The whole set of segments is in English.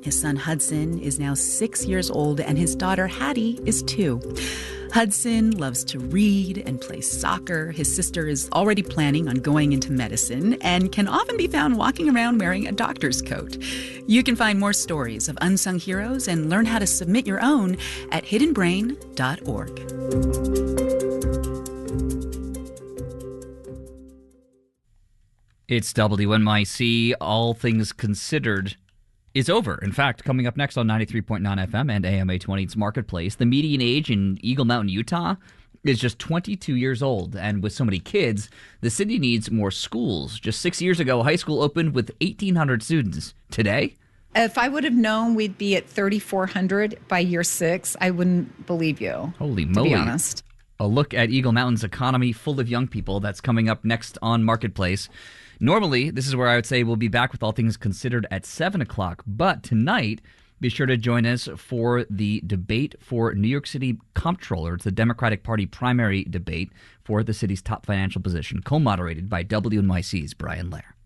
His son Hudson is now 6 years old, and his daughter Hattie is 2. Hudson loves to read and play soccer. His sister is already planning on going into medicine and can often be found walking around wearing a doctor's coat. You can find more stories of unsung heroes and learn how to submit your own at hiddenbrain.org. It's WNYC. All Things Considered is over. In fact, coming up next on 93.9 FM and AM 820, it's Marketplace. The median age in Eagle Mountain, Utah is just 22 years old. And with so many kids, the city needs more schools. Just 6 years ago, high school opened with 1,800 students. Today? If I would have known we'd be at 3,400 by year 6, I wouldn't believe you. Holy moly. To be honest. A look at Eagle Mountain's economy full of young people. That's coming up next on Marketplace. Normally, this is where I would say we'll be back with All Things Considered at 7 o'clock. But tonight, be sure to join us for the debate for New York City Comptroller. It's the Democratic Party primary debate for the city's top financial position, co-moderated by WNYC's Brian Lair.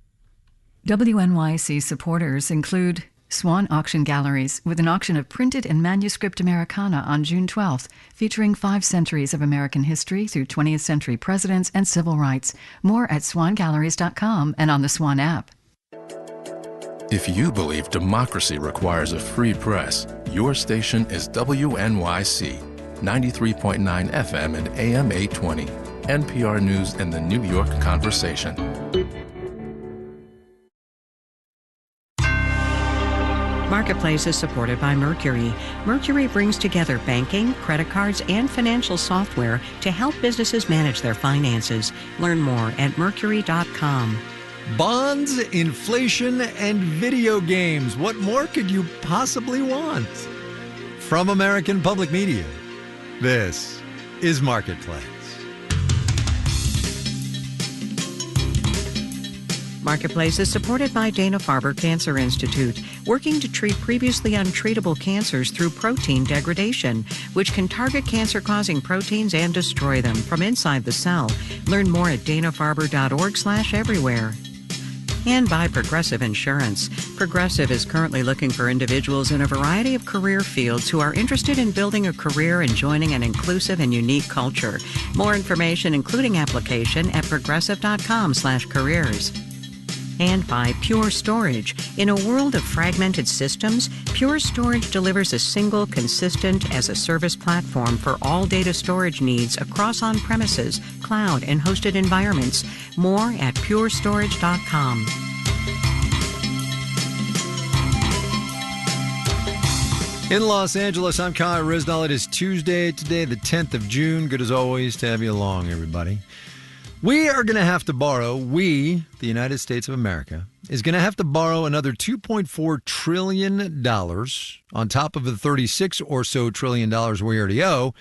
WNYC supporters include Swan Auction Galleries, with an auction of printed and manuscript Americana on June 12th, featuring 5 centuries of American history through 20th century presidents and civil rights. More at swangalleries.com and on the Swan app. If you believe democracy requires a free press, your station is WNYC, 93.9 FM and AM 820, NPR News and the New York Conversation. Marketplace is supported by Mercury. Mercury brings together banking, credit cards, and financial software to help businesses manage their finances. Learn more at mercury.com. Bonds, inflation, and video games. What more could you possibly want? From American Public Media, this is Marketplace. Marketplace is supported by Dana-Farber Cancer Institute, working to treat previously untreatable cancers through protein degradation, which can target cancer-causing proteins and destroy them from inside the cell. Learn more at danafarber.org/everywhere. And by Progressive Insurance. Progressive is currently looking for individuals in a variety of career fields who are interested in building a career and joining an inclusive and unique culture. More information, including application, at progressive.com/careers. And by Pure Storage. In a world of fragmented systems, Pure Storage delivers a single, consistent, as-a-service platform for all data storage needs across on-premises, cloud, and hosted environments. More at purestorage.com. In Los Angeles, I'm Kyle Rizdal. It is Tuesday today, the 10th of June. Good as always to have you along, everybody. We are going to have to borrow, the United States of America, is going to have to borrow another $2.4 trillion on top of the $36 or so trillion we already owe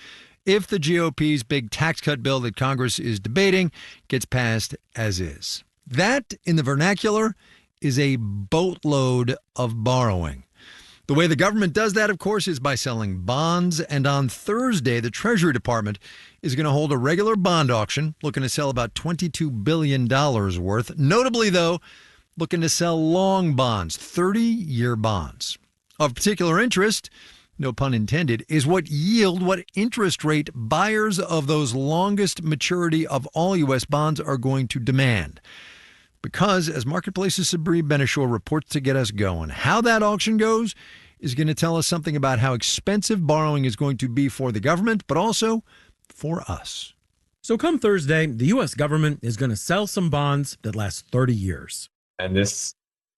if the GOP's big tax cut bill that Congress is debating gets passed as is. That, in the vernacular, is a boatload of borrowing. The way the government does that, of course, is by selling bonds. And on Thursday, the Treasury Department is going to hold a regular bond auction, looking to sell about $22 billion worth. Notably, though, looking to sell long bonds, 30-year bonds. Of particular interest, no pun intended, is what interest rate buyers of those longest maturity of all U.S. bonds are going to demand. Because, as Marketplace's Sabri Benishore reports to get us going, how that auction goes is going to tell us something about how expensive borrowing is going to be for the government, but also for us. So come Thursday, the U.S. government is going to sell some bonds that last 30 years. And this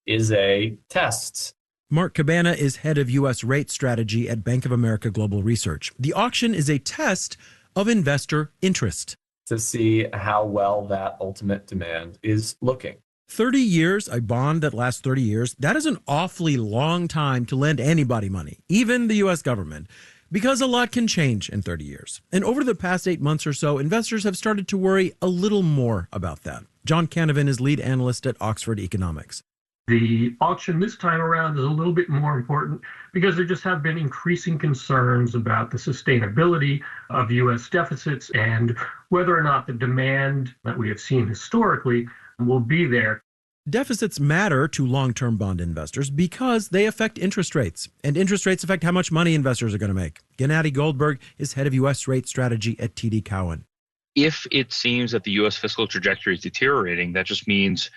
is a test. Mark Cabana is head of U.S. rate strategy at Bank of America Global Research. The auction is a test of investor interest to see how well that ultimate demand is looking. 30 years, a bond that lasts 30 years, that is an awfully long time to lend anybody money, even the U.S. government, because a lot can change in 30 years. And over the past 8 months or so, investors have started to worry a little more about that. John Canavan is lead analyst at Oxford Economics. The auction this time around is a little bit more important because there just have been increasing concerns about the sustainability of U.S. deficits and whether or not the demand that we have seen historically will be there. Deficits matter to long-term bond investors because they affect interest rates, and interest rates affect how much money investors are going to make. Gennady Goldberg is head of U.S. rate strategy at TD Cowen. If it seems that the U.S. fiscal trajectory is deteriorating, that just means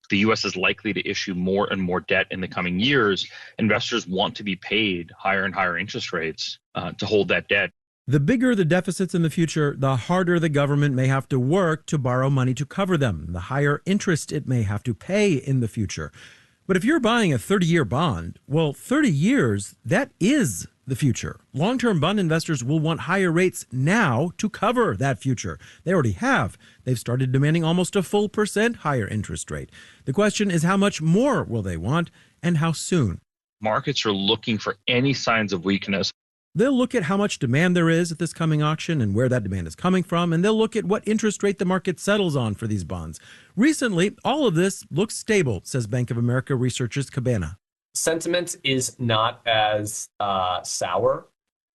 the U.S. is likely to issue more and more debt in the coming years. Investors want to be paid higher and higher interest rates to hold that debt. The bigger the deficits in the future, the harder the government may have to work to borrow money to cover them, the higher interest it may have to pay in the future. But if you're buying a 30-year bond, well, 30 years, that is the future. Long-term bond investors will want higher rates now to cover that future. They already have. They've started demanding almost a full % higher interest rate. The question is, how much more will they want and how soon? Markets are looking for any signs of weakness. They'll look at how much demand there is at this coming auction and where that demand is coming from, and they'll look at what interest rate the market settles on for these bonds. Recently, all of this looks stable, says Bank of America researchers Cabana. Sentiment is not as sour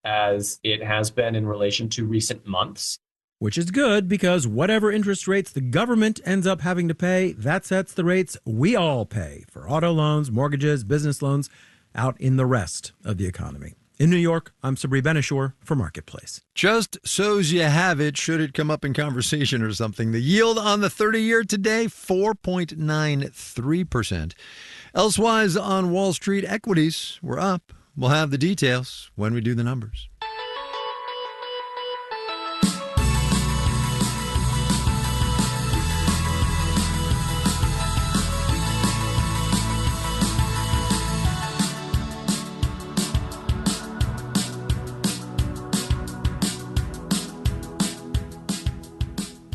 as it has been in relation to recent months. Which is good because whatever interest rates the government ends up having to pay, that sets the rates we all pay for auto loans, mortgages, business loans out in the rest of the economy. In New York, I'm Sabri Benishore for Marketplace. Just so's you have it, should it come up in conversation or something. The yield on the 30-year today, 4.93%. Elsewise, on Wall Street, equities were up. We'll have the details when we do the numbers.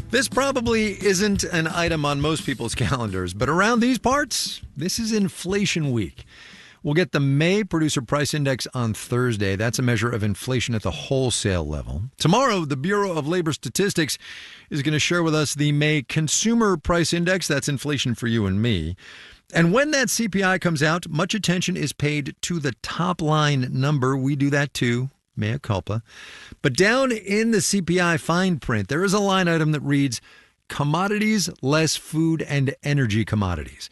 This probably isn't an item on most people's calendars, but around these parts, this is inflation week. We'll get the May Producer Price Index on Thursday. That's a measure of inflation at the wholesale level. Tomorrow, the Bureau of Labor Statistics is going to share with us the May Consumer Price Index. That's inflation for you and me. And when that CPI comes out, much attention is paid to the top line number. We do that too. Mea culpa. But down in the CPI fine print, there is a line item that reads commodities less food and energy commodities.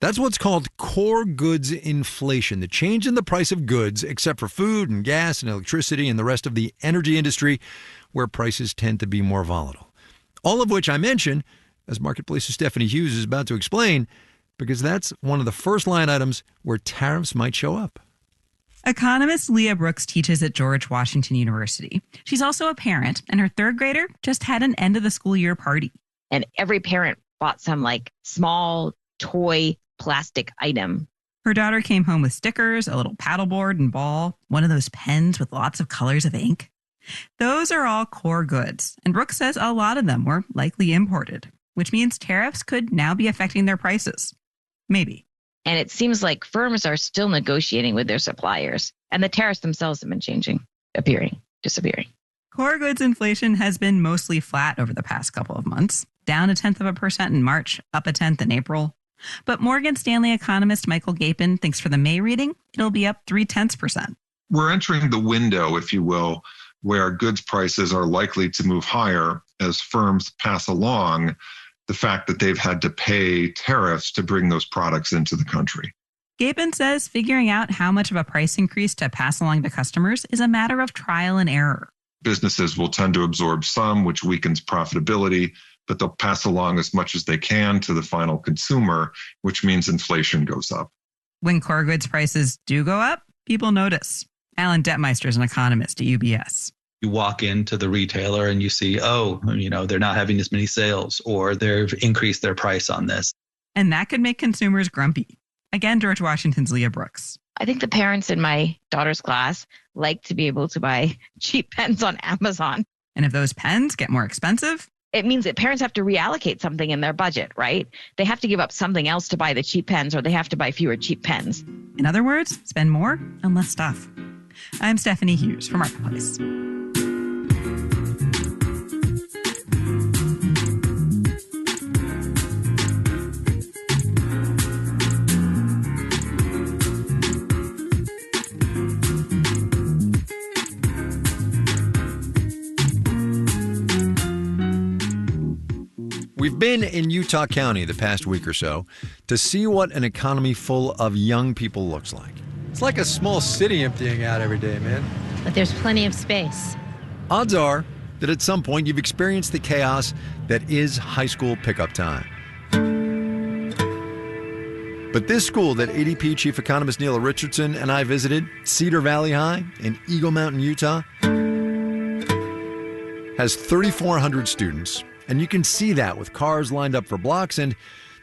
That's what's called core goods inflation, the change in the price of goods, except for food and gas and electricity and the rest of the energy industry, where prices tend to be more volatile. All of which I mention, as Marketplace's Stephanie Hughes is about to explain, because that's one of the first line items where tariffs might show up. Economist Leah Brooks teaches at George Washington University. She's also a parent, and her third grader just had an end of the school year party. And every parent bought some small toy plastic item. Her daughter came home with stickers, a little paddleboard and ball, one of those pens with lots of colors of ink. Those are all core goods, and Brooks says a lot of them were likely imported, which means tariffs could now be affecting their prices. Maybe. And it seems like firms are still negotiating with their suppliers. And the tariffs themselves have been changing, appearing, disappearing. Core goods inflation has been mostly flat over the past couple of months, down 0.1% in March, up 0.1% in April. But Morgan Stanley economist Michael Gapin thinks for the May reading, it'll be up 0.3%. We're entering the window, if you will, where goods prices are likely to move higher as firms pass along the fact that they've had to pay tariffs to bring those products into the country. Gapin says figuring out how much of a price increase to pass along to customers is a matter of trial and error. Businesses will tend to absorb some, which weakens profitability, but they'll pass along as much as they can to the final consumer, which means inflation goes up. When core goods prices do go up, people notice. Alan Detmeister is an economist at UBS. You walk into the retailer and you see, they're not having as many sales or they've increased their price on this. And that could make consumers grumpy. Again, George Washington's Leah Brooks. I think the parents in my daughter's class like to be able to buy cheap pens on Amazon. And if those pens get more expensive, it means that parents have to reallocate something in their budget, right? They have to give up something else to buy the cheap pens, or they have to buy fewer cheap pens. In other words, spend more on less stuff. I'm Stephanie Hughes for Marketplace. We've We've been in Utah County the past week or so to see what an economy full of young people looks like. It's like a small city emptying out every day, man. But there's plenty of space. Odds are that at some point you've experienced the chaos that is high school pickup time. But this school that ADP Chief Economist Neil Richardson and I visited, Cedar Valley High in Eagle Mountain, Utah, has 3,400 students. And you can see that with cars lined up for blocks and,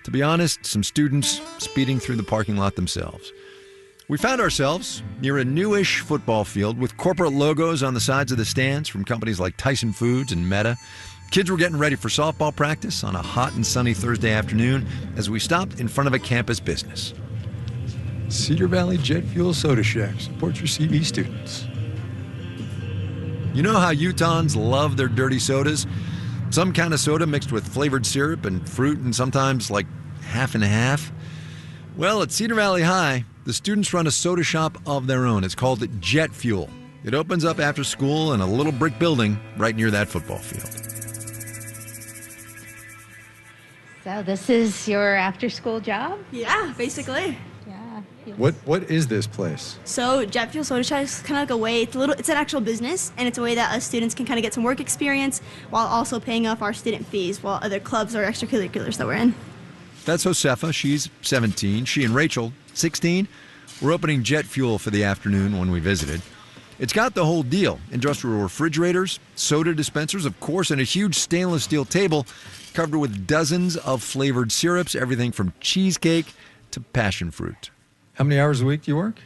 to be honest, some students speeding through the parking lot themselves. We found ourselves near a newish football field with corporate logos on the sides of the stands from companies like Tyson Foods and Meta. Kids were getting ready for softball practice on a hot and sunny Thursday afternoon as we stopped in front of a campus business. Cedar Valley Jet Fuel Soda Shack. Support your CV students. You know how Utahns love their dirty sodas? Some kind of soda mixed with flavored syrup and fruit and sometimes like half and half. Well, at Cedar Valley High, the students run a soda shop of their own. It's called Jet Fuel. It opens up after school in a little brick building right near that football field. So this is your after-school job? Yeah, basically. Yeah. What is this place? So Jet Fuel Soda Shack is kind of like a way, it's an actual business, and it's a way that us students can kind of get some work experience while also paying off our student fees while other clubs or extracurriculars that we're in. That's Josefa. She's 17. She and Rachel, 16, were opening Jet Fuel for the afternoon when we visited. It's got the whole deal. Industrial refrigerators, soda dispensers, of course, and a huge stainless steel table covered with dozens of flavored syrups, everything from cheesecake to passion fruit. How many hours a week do you work?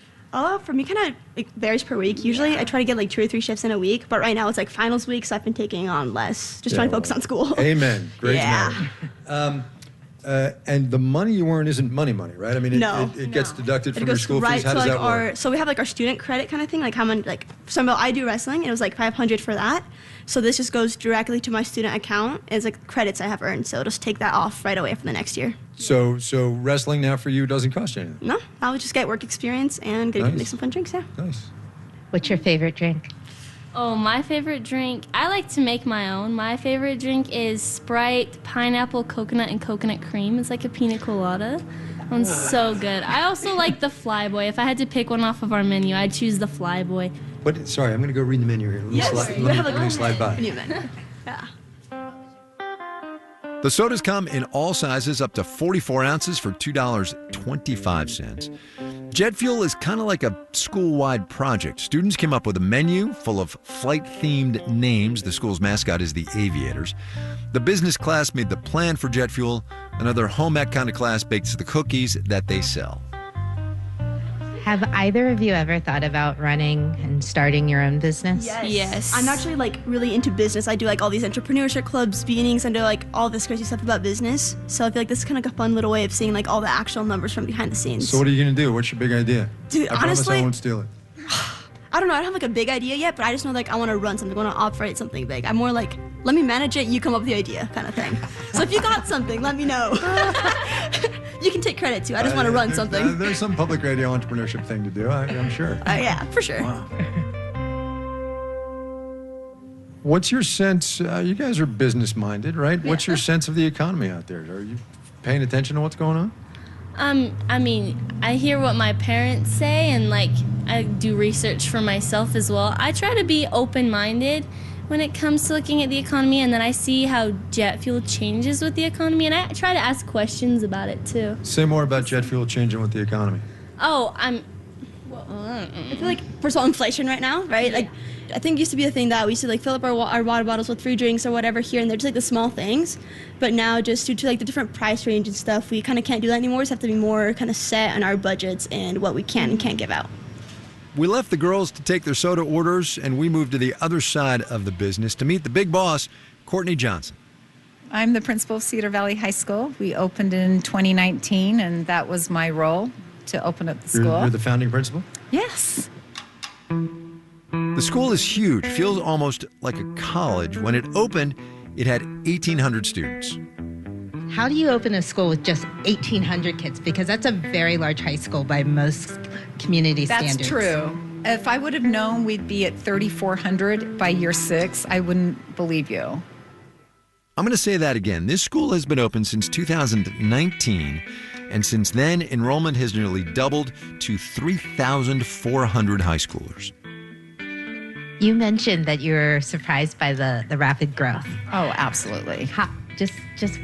For me, kind of varies per week. Usually, I try to get like 2 or 3 shifts in a week, but right now it's like finals week, so I've been taking on less, just trying to focus on school. Amen. Great. Yeah. And the money you earn isn't money, right? I mean, it gets No. deducted It from your goes school right fees. How to does like that work? so we have like our student credit kind of thing, like how much I do wrestling, and it was like $500 for that. So this just goes directly to my student account as like credits I have earned. So just take that off right away for the next year. So wrestling now for you doesn't cost you anything? No, I would just get work experience and get Nice. make some fun drinks. Yeah. Nice. What's your favorite drink? Oh, my favorite drink, I like to make my own. My favorite drink is Sprite, pineapple, coconut, and coconut cream. It's like a pina colada. One's so good. I also like the Flyboy. If I had to pick one off of our menu, I'd choose the Flyboy. Sorry, I'm going to go read the menu here. Let me slide by. Yeah. The sodas come in all sizes up to 44 ounces for $2.25. Jet Fuel is kind of like a school-wide project. Students came up with a menu full of flight-themed names. The school's mascot is the Aviators. The business class made the plan for Jet Fuel. Another home ec kind of class bakes the cookies that they sell. Have either of you ever thought about running and starting your own business? Yes. I'm actually like really into business. I do like all these entrepreneurship clubs, meetings, and do like all this crazy stuff about business. So I feel like this is kind of like a fun little way of seeing like all the actual numbers from behind the scenes. So what are you going to do? What's your big idea? Dude, I promise honestly- I won't steal it. I don't know. I don't have like a big idea yet, but I just know like I want to run something, I want to operate something big. I'm more like, let me manage it, you come up with the idea kind of thing. So if you got something, let me know. You can take credit too. I just want to run something. There's some public radio entrepreneurship thing to do, I'm sure. Yeah, for sure. Wow. What's your sense? You guys are business-minded, right? Yeah. What's your sense of the economy out there? Are you paying attention to what's going on? I mean, I hear what my parents say, and like I do research for myself as well. I try to be open-minded when it comes to looking at the economy, and then I see how jet fuel changes with the economy, and I try to ask questions about it too. Say more about jet fuel changing with the economy. Oh, I feel like, first of all, inflation right now, right? Like, I think it used to be a thing that we used to like fill up our water bottles with free drinks or whatever here and there, just like the small things. But now, just due to like the different price range and stuff, we kind of can't do that anymore. We just have to be more kind of set on our budgets and what we can and can't give out. We left the girls to take their soda orders, and we moved to the other side of the business to meet the big boss, Courtney Johnson. I'm the principal of Cedar Valley High School. We opened in 2019, and that was my role to open up the school. You're the founding principal? Yes. The school is huge, feels almost like a college. When it opened, it had 1,800 students. How do you open a school with just 1,800 kids? Because that's a very large high school by most community standards. That's true. If I would have known we'd be at 3,400 by year 6, I wouldn't believe you. I'm going to say that again. This school has been open since 2019, and since then, enrollment has nearly doubled to 3,400 high schoolers. You mentioned that you're surprised by the rapid growth. Oh, absolutely. Just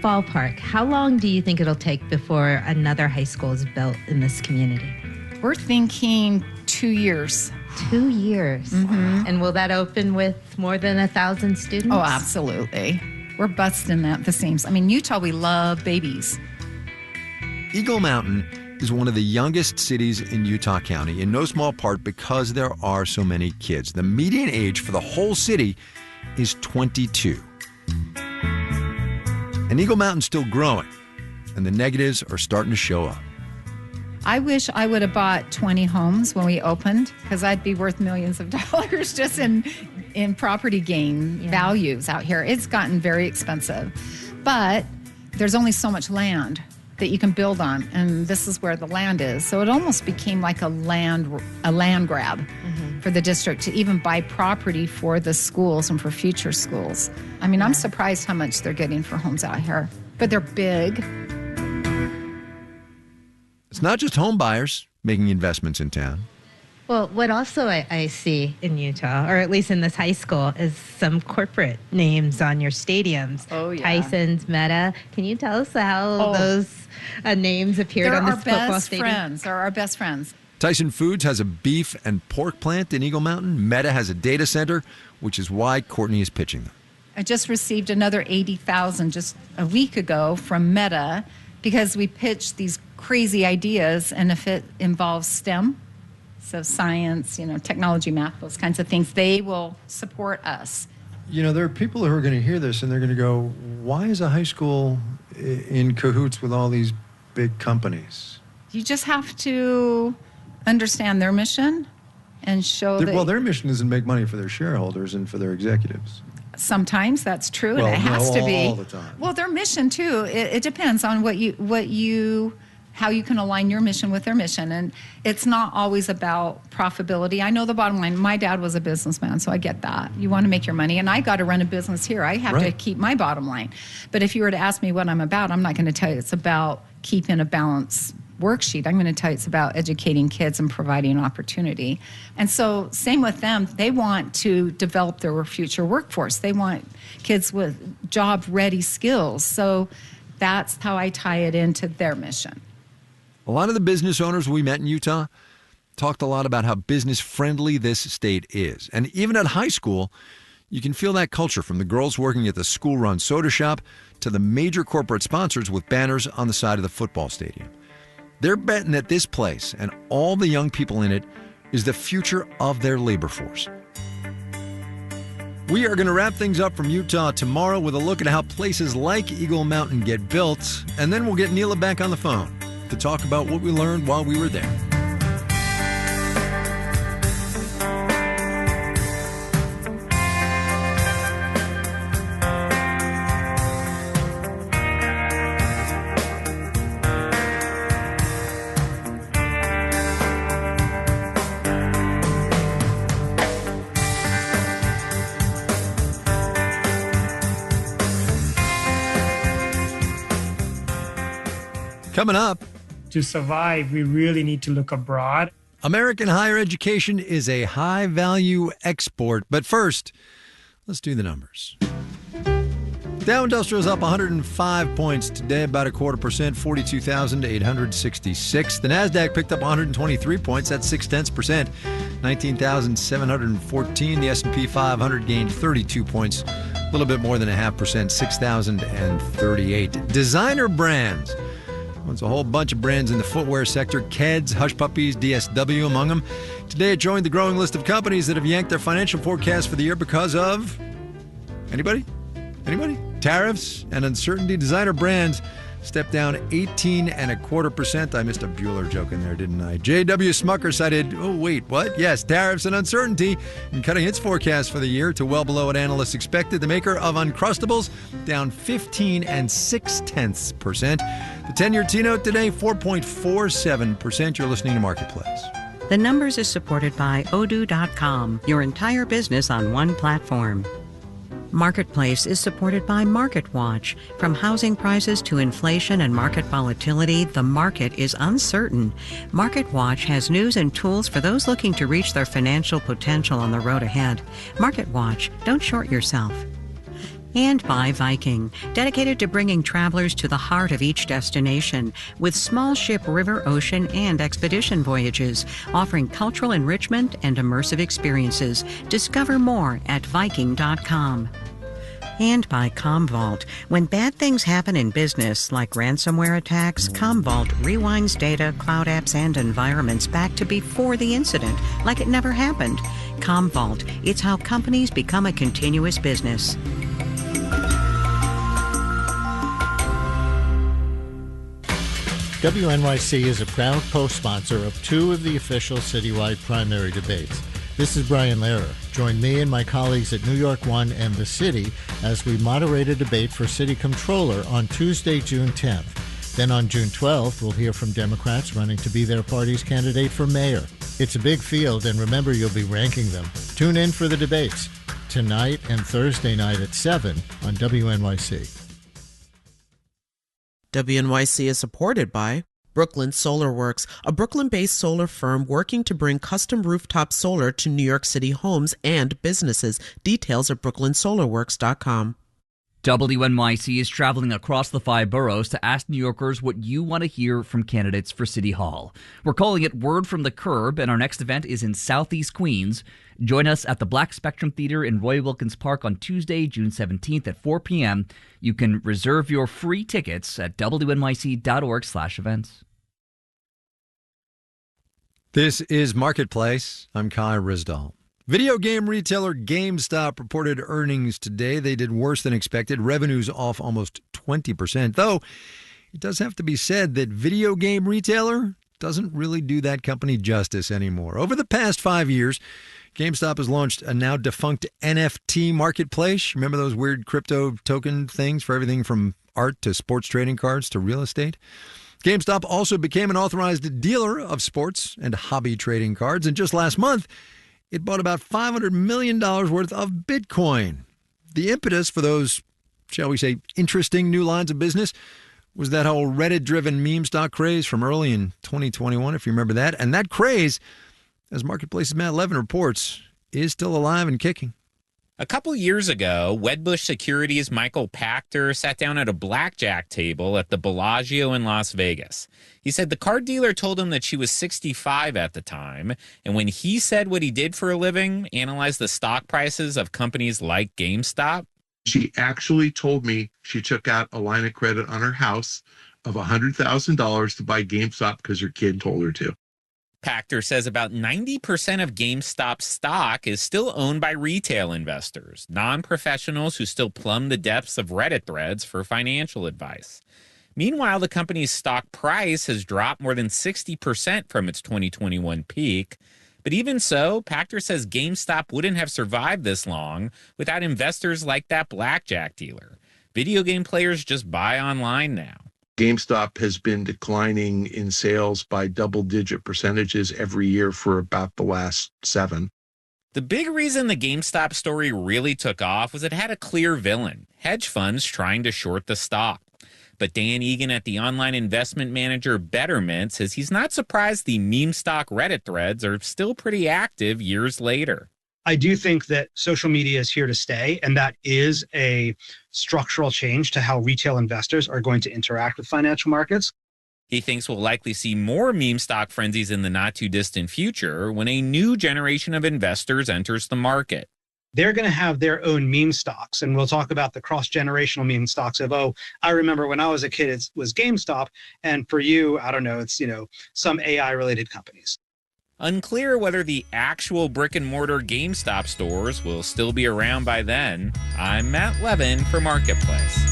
ballpark. How long do you think it'll take before another high school is built in this community? We're thinking 2 years. 2 years. Mm-hmm. And will that open with more than 1,000 students? Oh, absolutely. We're busting at the seams. I mean, Utah, we love babies. Eagle Mountain is one of the youngest cities in Utah County, in no small part because there are so many kids. The median age for the whole city is 22. And Eagle Mountain's still growing, and the negatives are starting to show up. I wish I would have bought 20 homes when we opened, because I'd be worth millions of dollars just in property gain values out here. It's gotten very expensive. But there's only so much land that you can build on, and this is where the land is. So it almost became like a land grab for the district to even buy property for the schools and for future schools. I mean, I'm surprised how much they're getting for homes out here, but they're big. It's not just home buyers making investments in town. Well, what also I see in Utah, or at least in this high school, is some corporate names on your stadiums. Oh, yeah. Tyson's, Meta. Can you tell us how those names appeared on this football stadium? They're our best friends. Tyson Foods has a beef and pork plant in Eagle Mountain. Meta has a data center, which is why Courtney is pitching them. I just received another $80,000 just a week ago from Meta because we pitched these crazy ideas, and if it involves STEM, so science, technology, math, those kinds of things, they will support us. There are people who are going to hear this and they're going to go, why is a high school in cahoots with all these big companies? You just have to understand their mission and show that... Well, their mission is to make money for their shareholders and for their executives. Sometimes that's true, Well, and it has to be. all the time. Well, their mission, too, it depends on how you can align your mission with their mission. And it's not always about profitability. I know the bottom line. My dad was a businessman, so I get that. You want to make your money, and I got to run a business here. I have to keep my bottom line. But if you were to ask me what I'm about, I'm not going to tell you it's about keeping a balanced worksheet. I'm going to tell you it's about educating kids and providing opportunity. And so same with them. They want to develop their future workforce. They want kids with job-ready skills. So that's how I tie it into their mission. A lot of the business owners we met in Utah talked a lot about how business-friendly this state is. And even at high school, you can feel that culture, from the girls working at the school-run soda shop to the major corporate sponsors with banners on the side of the football stadium. They're betting that this place and all the young people in it is the future of their labor force. We are going to wrap things up from Utah tomorrow with a look at how places like Eagle Mountain get built, and then we'll get Neela back on the phone to talk about what we learned while we were there. Coming up, to survive, we really need to look abroad. American higher education is a high-value export. But first, let's do the numbers. Dow Industrial's up 105 points today, about 0.25%, 42,866. The NASDAQ picked up 123 points, that's 0.6%, 19,714. The S&P 500 gained 32 points, a little bit more than 0.5%, 6,038. Designer brands. There's a whole bunch of brands in the footwear sector. Keds, Hush Puppies, DSW among them. Today it joined the growing list of companies that have yanked their financial forecast for the year because of... Anybody? Tariffs and uncertainty. Designer brands stepped down 18.25%. I missed a Bueller joke in there, didn't I? J.W. Smucker cited, Yes, tariffs and uncertainty, in cutting its forecast for the year to well below what analysts expected. The maker of Uncrustables down 15.6%. The 10-year T-note today, 4.47%. You're listening to Marketplace. The Numbers is supported by Odoo.com, your entire business on one platform. Marketplace is supported by MarketWatch. From housing prices to inflation and market volatility, the market is uncertain. MarketWatch has news and tools for those looking to reach their financial potential on the road ahead. MarketWatch, don't short yourself. And by Viking, dedicated to bringing travelers to the heart of each destination with small ship, river, ocean, and expedition voyages, offering cultural enrichment and immersive experiences. Discover more at Viking.com. And by Commvault. When bad things happen in business, like ransomware attacks, Commvault rewinds data, cloud apps, and environments back to before the incident, like it never happened. Commvault, it's how companies become a continuous business. WNYC is a proud co-sponsor of two of the official citywide primary debates. This is Brian Lehrer. Join me and my colleagues at New York One and The City as we moderate a debate for City Comptroller on Tuesday, June 10th. Then on June 12th, we'll hear from Democrats running to be their party's candidate for mayor. It's a big field, and remember, you'll be ranking them. Tune in for the debates tonight and Thursday night at 7 on WNYC. WNYC is supported by Brooklyn Solar Works, a Brooklyn-based solar firm working to bring custom rooftop solar to New York City homes and businesses. Details at brooklynsolarworks.com. WNYC is traveling across the 5 boroughs to ask New Yorkers what you want to hear from candidates for City Hall. We're calling it Word from the Curb, and our next event is in Southeast Queens. Join us at the Black Spectrum Theater in Roy Wilkins Park on Tuesday, June 17th at 4 p.m. You can reserve your free tickets at wnyc.org/events. This is Marketplace. I'm Kai Ryssdal. Video game retailer GameStop reported earnings today. They did worse than expected. Revenues off almost 20%. Though, it does have to be said that video game retailer doesn't really do that company justice anymore. Over the past 5 years, GameStop has launched a now defunct NFT marketplace. Remember those weird crypto token things for everything from art to sports trading cards to real estate? GameStop also became an authorized dealer of sports and hobby trading cards. And just last month, it bought about $500 million worth of Bitcoin. The impetus for those, shall we say, interesting new lines of business was that whole Reddit-driven meme stock craze from early in 2021, if you remember that. And that craze, as Marketplace's Matt Levin reports, is still alive and kicking. A couple years ago, Wedbush Securities' Michael Pachter sat down at a blackjack table at the Bellagio in Las Vegas. He said the card dealer told him that she was 65 at the time, and when he said what he did for a living, analyzed the stock prices of companies like GameStop, she actually told me she took out a line of credit on her house of $100,000 to buy GameStop because her kid told her to. Pachter says about 90% of GameStop stock is still owned by retail investors, non-professionals who still plumb the depths of Reddit threads for financial advice. Meanwhile, the company's stock price has dropped more than 60% from its 2021 peak. But even so, Pachter says GameStop wouldn't have survived this long without investors like that blackjack dealer. Video game players just buy online now. GameStop has been declining in sales by double-digit percentages every year for about the last 7. The big reason the GameStop story really took off was it had a clear villain, hedge funds trying to short the stock. But Dan Egan at the online investment manager Betterment says he's not surprised the meme stock Reddit threads are still pretty active years later. I do think that social media is here to stay, and that is a structural change to how retail investors are going to interact with financial markets. He thinks we'll likely see more meme stock frenzies in the not-too-distant future when a new generation of investors enters the market. They're going to have their own meme stocks, and we'll talk about the cross-generational meme stocks of, oh, I remember when I was a kid, it was GameStop, and for you, I don't know, it's, some AI-related companies. Unclear whether the actual brick-and-mortar GameStop stores will still be around by then. I'm Matt Levin for Marketplace.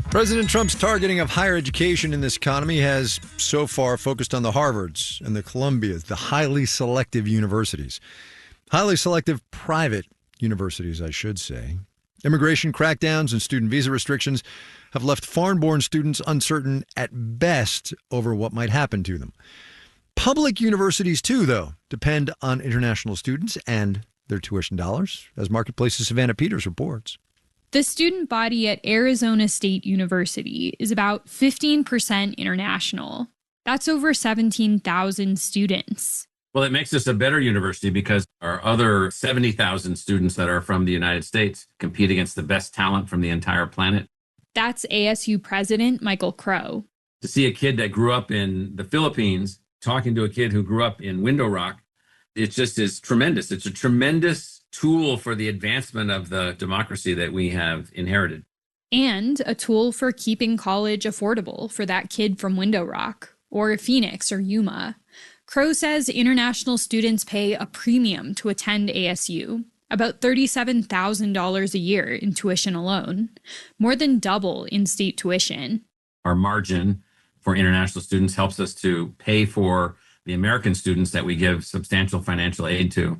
President Trump's targeting of higher education in this economy has so far focused on the Harvards and the Columbias, the highly selective universities. Highly selective private universities, I should say. Immigration crackdowns and student visa restrictions have left foreign-born students uncertain at best over what might happen to them. Public universities, too, though, depend on international students and their tuition dollars, as Marketplace's Savannah Peters reports. The student body at Arizona State University is about 15% international. That's over 17,000 students. Well, it makes us a better university because our other 70,000 students that are from the United States compete against the best talent from the entire planet. That's ASU President Michael Crow. To see a kid that grew up in the Philippines talking to a kid who grew up in Window Rock, it just is tremendous. It's a tremendous tool for the advancement of the democracy that we have inherited. And a tool for keeping college affordable for that kid from Window Rock or Phoenix or Yuma. Crow says international students pay a premium to attend ASU, about $37,000 a year in tuition alone, more than double in-state tuition. Our margin for international students helps us to pay for the American students that we give substantial financial aid to.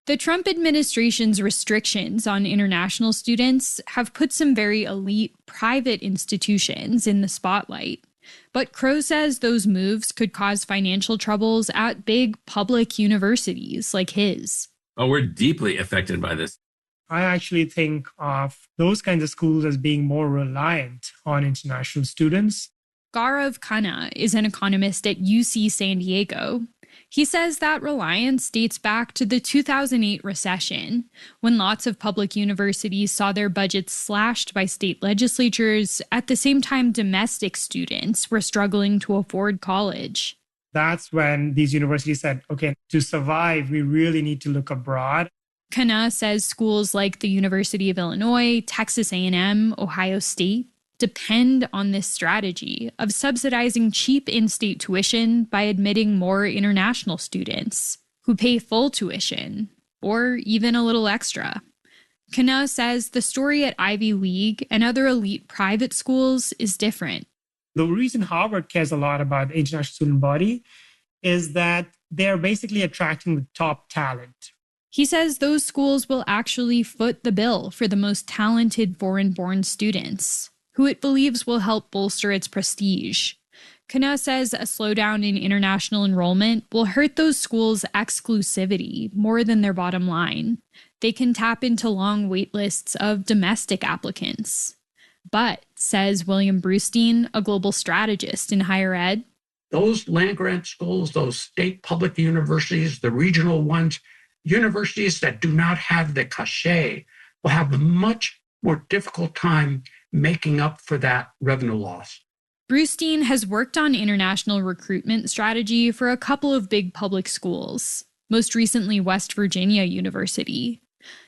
The Trump administration's restrictions on international students have put some very elite private institutions in the spotlight. But Crow says those moves could cause financial troubles at big public universities like his. Oh, we're deeply affected by this. I actually think of those kinds of schools as being more reliant on international students. Gaurav Khanna is an economist at UC San Diego. He says that reliance dates back to the 2008 recession, when lots of public universities saw their budgets slashed by state legislatures at the same time domestic students were struggling to afford college. That's when these universities said, okay, to survive, we really need to look abroad. Khanna says schools like the University of Illinois, Texas A&M, Ohio State depend on this strategy of subsidizing cheap in-state tuition by admitting more international students who pay full tuition, or even a little extra. Khanna says the story at Ivy League and other elite private schools is different. The reason Harvard cares a lot about the international student body is that they're basically attracting the top talent. He says those schools will actually foot the bill for the most talented foreign-born students, who it believes will help bolster its prestige. Khanna says a slowdown in international enrollment will hurt those schools' exclusivity more than their bottom line. They can tap into long wait lists of domestic applicants. But, says William Brustein, a global strategist in higher ed, those land-grant schools, those state public universities, the regional ones, universities that do not have the cachet will have a much more difficult time making up for that revenue loss. Brustein has worked on international recruitment strategy for a couple of big public schools, most recently West Virginia University.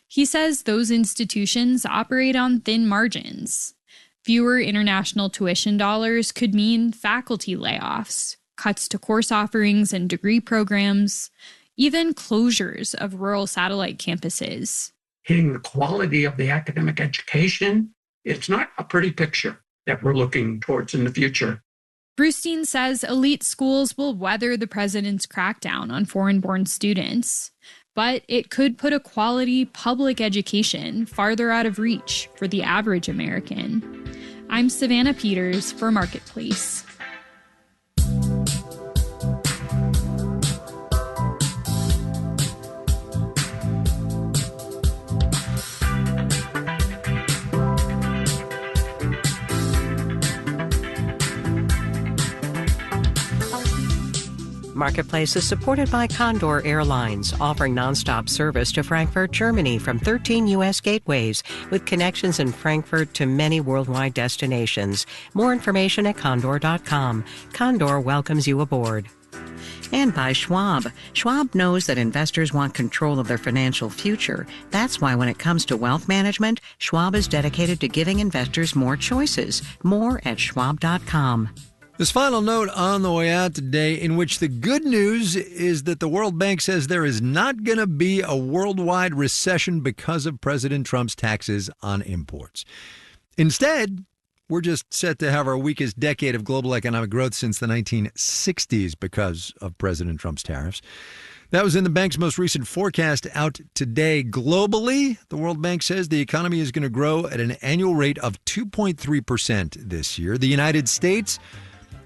He says those institutions operate on thin margins. Fewer international tuition dollars could mean faculty layoffs, cuts to course offerings and degree programs, even closures of rural satellite campuses. Hitting the quality of the academic education, it's not a pretty picture that we're looking towards in the future. Brustein says elite schools will weather the president's crackdown on foreign-born students, but it could put a quality public education farther out of reach for the average American. I'm Savannah Peters for Marketplace. Marketplace is supported by Condor Airlines, offering nonstop service to Frankfurt, Germany from 13 U.S. gateways, with connections in Frankfurt to many worldwide destinations. More information at condor.com. Condor welcomes you aboard. And by Schwab. Schwab knows that investors want control of their financial future. That's why when it comes to wealth management, Schwab is dedicated to giving investors more choices. More at schwab.com. This final note on the way out today, in which the good news is that the World Bank says there is not going to be a worldwide recession because of President Trump's taxes on imports. Instead, we're just set to have our weakest decade of global economic growth since the 1960s because of President Trump's tariffs. That was in the bank's most recent forecast out today. Globally, the World Bank says the economy is going to grow at an annual rate of 2.3% this year. The United States,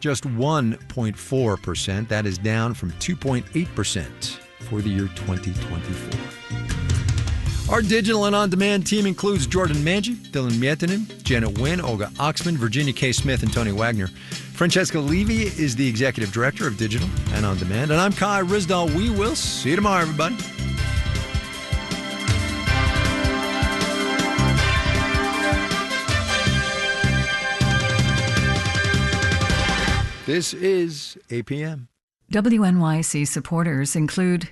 just 1.4%. That is down from 2.8% for the year 2024. Our digital and on-demand team includes Jordan Manji, Dylan Mietinen, Janet Nguyen, Olga Oxman, Virginia K. Smith, and Tony Wagner. Francesca Levy is the executive director of digital and on-demand. And I'm Kai Ryssdal. We will see you tomorrow, everybody. This is APM. WNYC supporters include